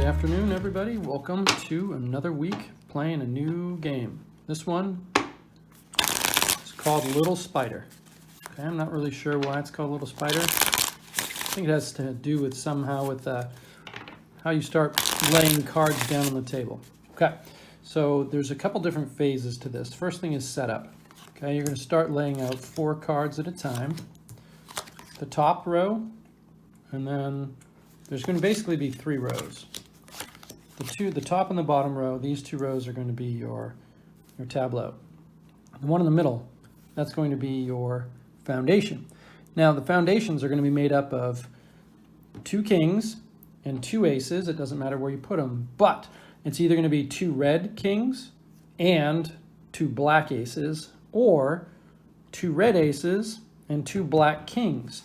afternoon, everybody. Welcome to another week playing a new game. This one is called Little Spider. Okay, I'm not really sure why it's called Little Spider. I think it has to do with somehow with how you start laying cards down on the table. Okay, so there's a couple different phases to this. First thing is setup. Okay, you're going to start laying out 4 cards at a time. The top row, and then there's going to basically be 3 rows. The top and the bottom row, these 2 rows are going to be your tableau. The one in the middle, that's going to be your foundation. Now the foundations are going to be made up of 2 kings and 2 aces. It doesn't matter where you put them, but it's either going to be 2 red kings and 2 black aces, or 2 red aces and 2 black kings.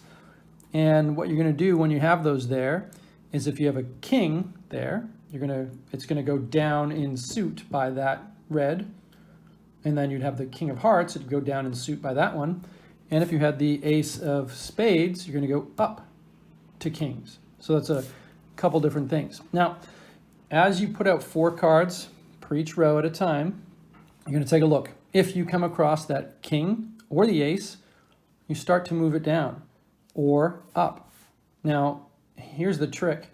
And what you're going to do when you have those there is, if you have a king there, it's going to go down in suit by that red, and then you'd have the king of hearts, it'd go down in suit by that one. And if you had the ace of spades, you're going to go up to kings. So that's a couple different things. Now, as you put out 4 cards per each row at a time, you're going to take a look. If you come across that king or the ace, you start to move it down or up. Now, here's the trick.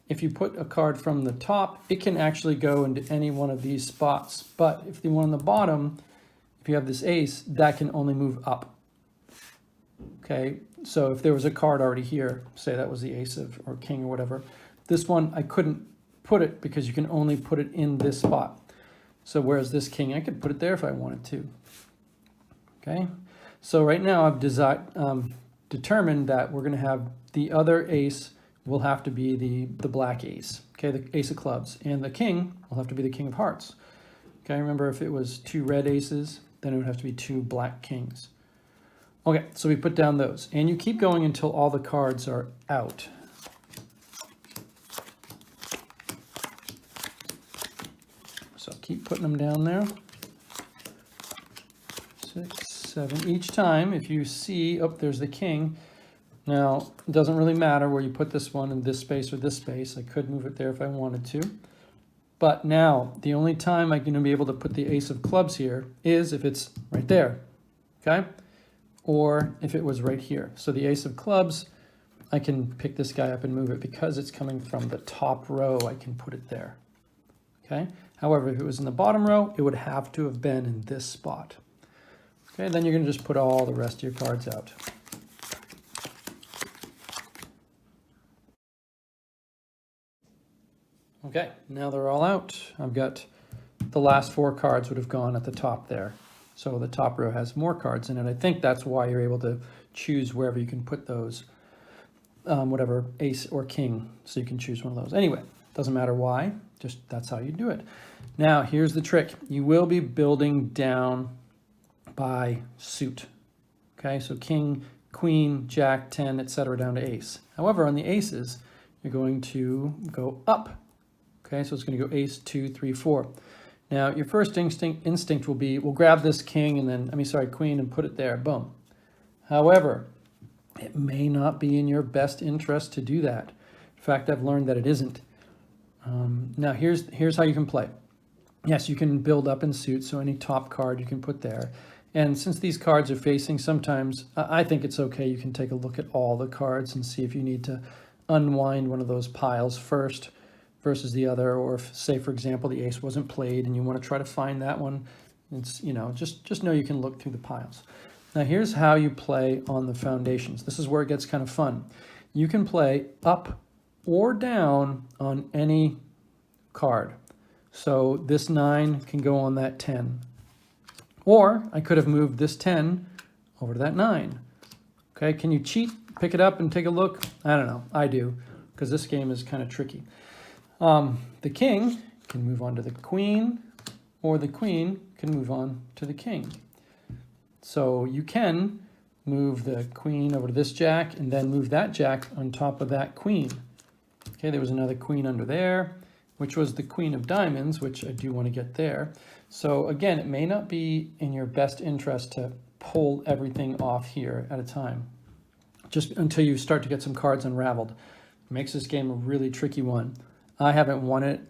If you put a card from the top, it can actually go into any one of these spots. But if the one on the bottom, if you have this ace, that can only move up. Okay, so if there was a card already here, say that was the ace of or king or whatever, this one I couldn't put it because you can only put it in this spot. So whereas this king, I could put it there if I wanted to. Okay, so right now I've determined that we're going to have the other ace will have to be the black ace, okay, the ace of clubs, and the king will have to be the king of hearts. Okay, remember, if it was 2 red aces, then it would have to be 2 black kings. Okay, so we put down those, and you keep going until all the cards are out. So keep putting them down there. 6, 7. Each time, if you see, oh, there's the king. Now, it doesn't really matter where you put this one in this space or this space. I could move it there if I wanted to. But now, the only time I'm going to be able to put the ace of clubs here is if it's right there, okay? Or if it was right here. So the ace of clubs, I can pick this guy up and move it. Because it's coming from the top row, I can put it there, okay? However, if it was in the bottom row, it would have to have been in this spot. Okay, then you're going to just put all the rest of your cards out. Okay, now they're all out. I've got the last 4 cards would have gone at the top there. So the top row has more cards in it. I think that's why you're able to choose wherever you can put those, whatever, ace or king. So you can choose one of those. Anyway, doesn't matter why, just that's how you do it. Now, here's the trick. You will be building down by suit. Okay, so king, queen, jack, 10, etc. down to ace. However, on the aces, you're going to go up. Okay, so it's going to go ace, 2, 3, 4. Now, your first instinct will be, we'll grab this king and then, queen, and put it there, boom. However, it may not be in your best interest to do that. In fact, I've learned that it isn't. Now, here's how you can play. Yes, you can build up in suit, so any top card you can put there. And since these cards are facing, sometimes I think it's okay. You can take a look at all the cards and see if you need to unwind one of those piles first versus the other, or if, say, for example, the ace wasn't played and you want to try to find that one, it's, just know you can look through the piles. Now, here's how you play on the foundations. This is where it gets kind of fun. You can play up or down on any card. So this 9 can go on that 10. Or I could have moved this 10 over to that 9. Okay, can you cheat? Pick it up and take a look? I don't know. I do, because this game is kind of tricky. The king can move on to the queen, or the queen can move on to the king. So you can move the queen over to this jack and then move that jack on top of that queen. Okay, there was another queen under there, which was the queen of diamonds, which I do want to get there. So again, it may not be in your best interest to pull everything off here at a time, just until you start to get some cards unraveled. It makes this game a really tricky one. I haven't won it.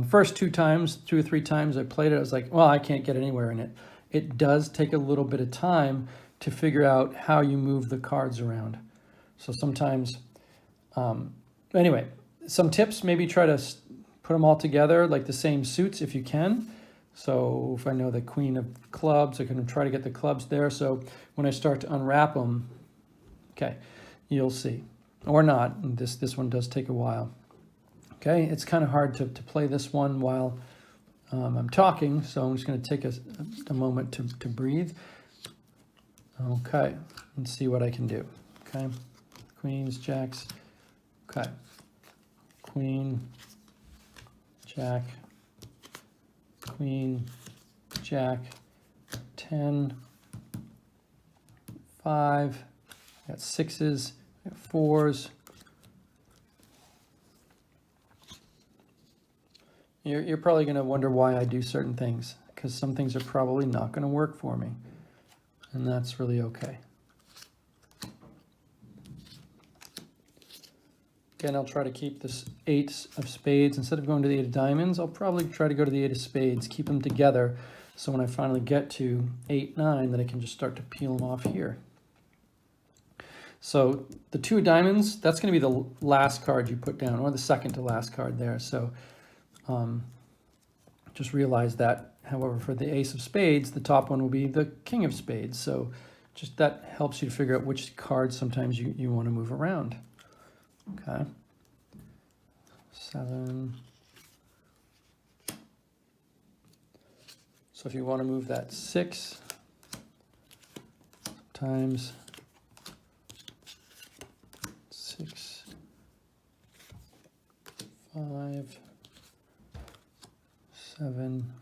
First 2 or 3 times I played it, I was like, well, I can't get anywhere in it. It does take a little bit of time to figure out how you move the cards around. So sometimes, anyway, some tips, maybe try to put them all together, like the same suits if you can. So if I know the queen of clubs, I can try to get the clubs there. So when I start to unwrap them, okay, you'll see. Or not, this one does take a while. Okay, it's kind of hard to play this one while I'm talking, so I'm just going to take a moment to breathe. Okay, and see what I can do. Okay, queens, jacks. Okay, queen, jack, queen, jack, 10, 5, I got 6s, I got 4s. You're probably going to wonder why I do certain things, because some things are probably not going to work for me, and that's really okay. Again, I'll try to keep this 8 of spades. Instead of going to the 8 of diamonds, I'll probably try to go to the 8 of spades, keep them together, so when I finally get to 8, 9, then I can just start to peel them off here. So the 2 of diamonds, that's going to be the last card you put down, or the second to last card there. So just realize that. However, for the ace of spades, the top one will be the king of spades. So just that helps you to figure out which cards sometimes you want to move around. Okay. 7. So if you want to move that 6, times 6, 5, 7,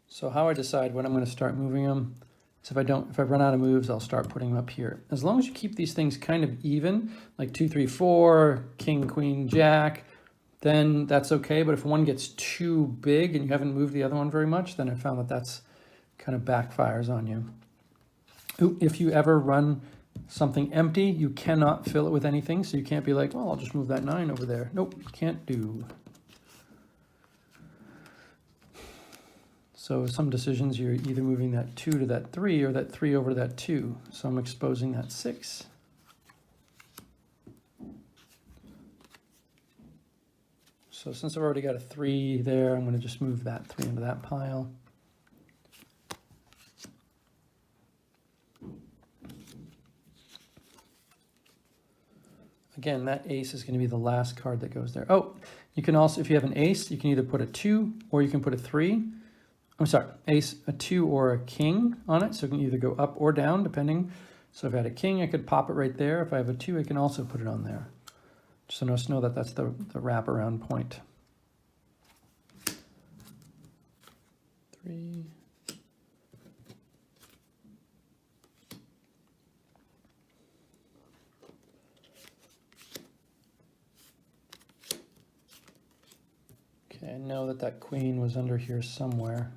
so how I decide when I'm going to start moving them is if I run out of moves, I'll start putting them up here. As long as you keep these things kind of even, like 2, 3, 4, king, queen, jack, then that's okay. But if one gets too big and you haven't moved the other one very much, then I found that that's kind of backfires on you. If you ever run something empty, you cannot fill it with anything, so you can't be like, well, I'll just move that 9 over there. Nope, you can't do. So some decisions, you're either moving that 2 to that 3 or that 3 over to that 2. So I'm exposing that 6. So since I've already got a 3 there, I'm going to just move that 3 into that pile. Again, that ace is going to be the last card that goes there. Oh, you can also, if you have an ace, you can either put a 2 or you can put a 3. I'm sorry, ace, a 2 or a king on it. So it can either go up or down, depending. So if I had a king, I could pop it right there. If I have a 2, I can also put it on there. Just so know that that's the wraparound point. 3. Okay, I know that queen was under here somewhere.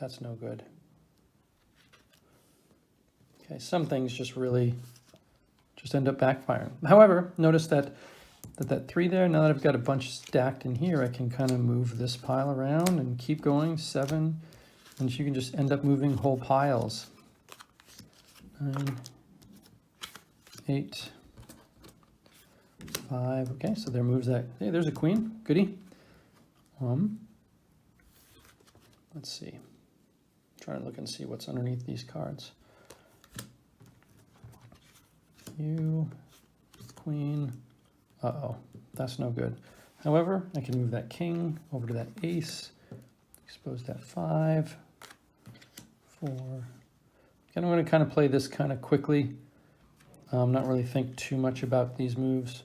That's no good. Okay, some things just really end up backfiring. However, notice that 3 there, now that I've got a bunch stacked in here, I can kind of move this pile around and keep going. 7, and you can just end up moving whole piles. 9, 8, 5. Okay, so there moves that. Hey, there's a queen. Goody. Let's see. I'm trying to look and see what's underneath these cards. You, queen. Uh-oh, that's no good. However, I can move that king over to that ace, expose that 5, 4. And I'm going to kind of play this kind of quickly. Not really think too much about these moves.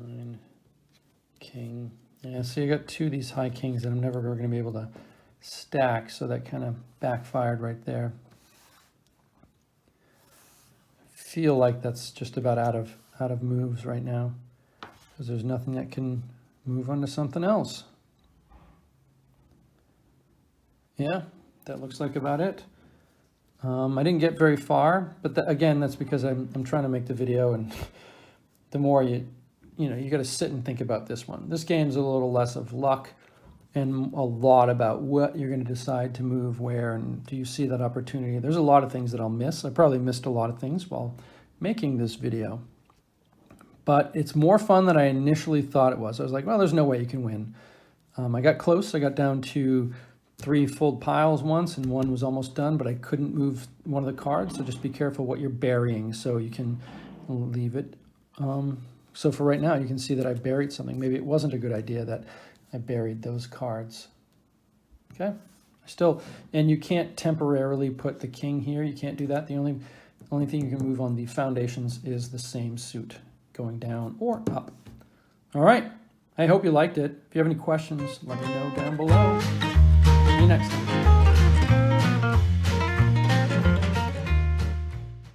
9, king. Yeah, so you got 2 of these high kings that I'm never going to be able to stack, so that kind of backfired right there. Feel like that's just about out of moves right now, because there's nothing that can move onto something else. Yeah, that looks like about it. I didn't get very far, but again, that's because I'm trying to make the video, and the more you got to sit and think about this one. This game's a little less of luck and a lot about what you're going to decide to move where, and do you see that opportunity. There's a lot of things that I'll miss. I probably missed a lot of things while making this video, but it's more fun than I initially thought it was. I was like, well, there's no way you can win. I got close. I got down to 3 full piles once, and one was almost done, but I couldn't move one of the cards, so just be careful what you're burying so you can leave it. So for right now, you can see that I buried something. Maybe it wasn't a good idea that I buried those cards. Okay, and you can't temporarily put the king here. You can't do that. The only thing you can move on the foundations is the same suit going down or up. All right, I hope you liked it. If you have any questions, let me know down below. See you next time.